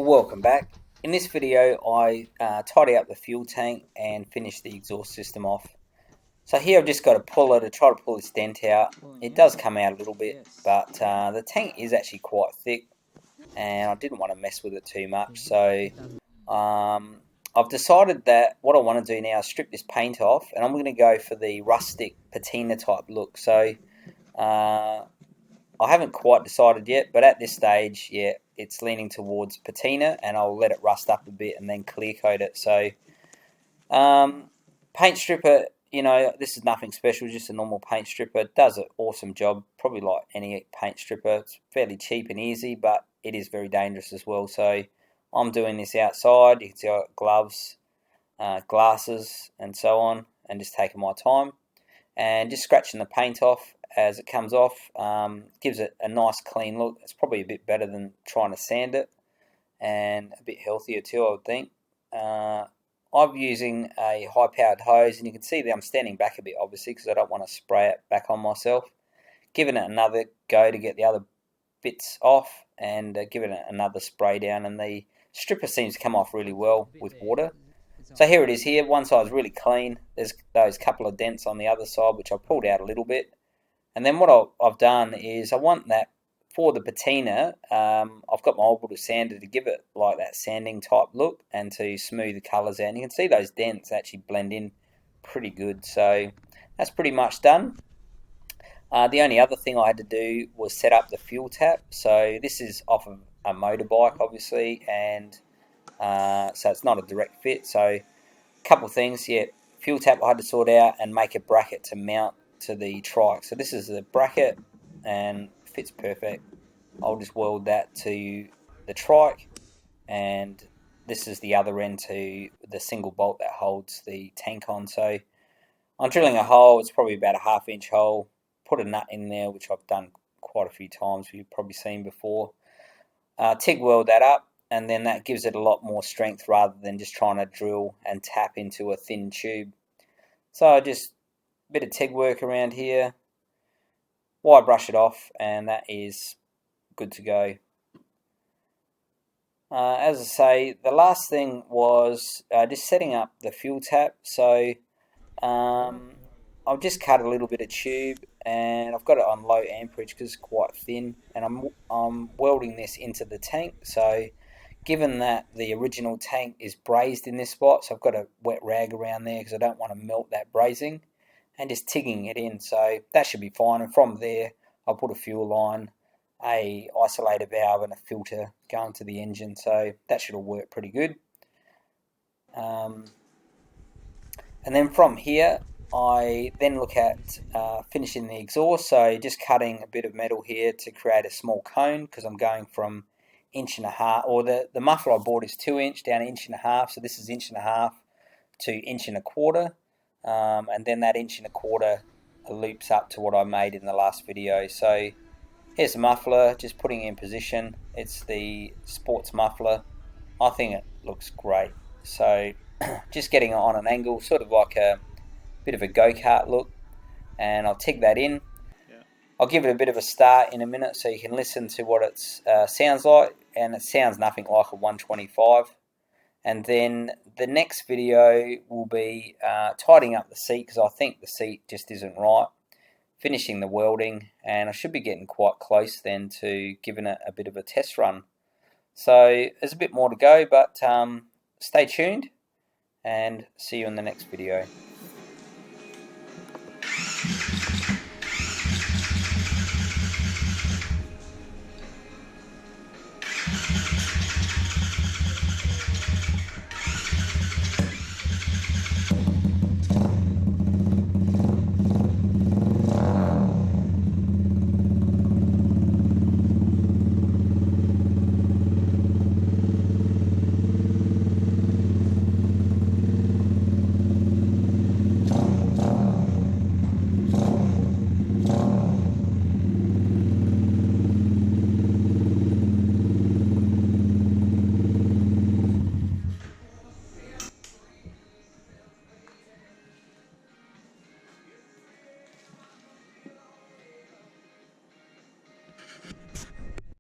Welcome back. In this video I tidy up the fuel tank and finish the exhaust system off. So here I've just got a puller to try to pull this dent out. It does come out a little bit, but the tank is actually quite thick and I didn't want to mess with it too much. So I've decided that what I want to do now is strip this paint off, and I'm going to go for the rustic patina type look. So I haven't quite decided yet, but at this stage, yeah, it's leaning towards patina, and I'll let it rust up a bit and then clear coat it. So, paint stripper, you know, this is nothing special, just a normal paint stripper. It does an awesome job, probably like any paint stripper. It's fairly cheap and easy, but it is very dangerous as well. So, I'm doing this outside. You can see I've got gloves, glasses, and so on, and just taking my time and just scratching the paint off as it comes off. Gives it a nice clean look. It's probably a bit better than trying to sand it, and a bit healthier too, I would think. I'm using a high powered hose, and you can see that I'm standing back a bit obviously because I don't want to spray it back on myself. Giving it another go to get the other bits off, and giving it another spray down, and the stripper seems to come off really well with water. So here it is here, one side's really clean. There's those couple of dents on the other side which I pulled out a little bit. And then what I've done is I want that for the patina, I've got my old little sander to give it like that sanding type look and to smooth the colours out. And you can see those dents actually blend in pretty good. So that's pretty much done. The only other thing I had to do was set up the fuel tap. So this is off of a motorbike obviously, and so it's not a direct fit. So a couple things, yeah, fuel tap I had to sort out and make a bracket to mount to the Trike. So this is the bracket and fits perfect. I'll just weld that to the Trike, and this is the other end to the single bolt that holds the tank on. So I'm drilling a hole. It's probably about a 1/2 inch hole. Put a nut in there, which I've done quite a few times. You've probably seen before. TIG weld that up, and then that gives it a lot more strength rather than just trying to drill and tap into a thin tube. So just a bit of TIG work around here, wire brush it off, and that is good to go. As I say, the last thing was just setting up the fuel tap. So I've just cut a little bit of tube, and I've got it on low amperage because it's quite thin, and I'm welding this into the tank. So given that the original tank is brazed in this spot, so I've got a wet rag around there because I don't want to melt that brazing, and just tigging it in. So that should be fine. And from there I'll put a fuel line, a isolator valve, and a filter going to the engine. So that should all work pretty good. And then from here I then look at finishing the exhaust. So just cutting a bit of metal here to create a small cone, because I'm going from 1.5 inch, or the muffler I bought is 2 inch down 1.5 inch. So this is 1.5 inch to 1.25 inch. And then that 1.25 inch loops up to what I made in the last video. So here's the muffler, just putting it in position. It's the sports muffler. I think it looks great. So just getting it on an angle, sort of like a bit of a go-kart look, and I'll TIG that in. I'll give it a bit of a start in a minute so you can listen to what it sounds like, and it sounds nothing like a 125. And then the next video will be tidying up the seat, because I think the seat just isn't right, finishing the welding, and I should be getting quite close then to giving it a bit of a test run. So there's a bit more to go, but stay tuned and see you in the next video.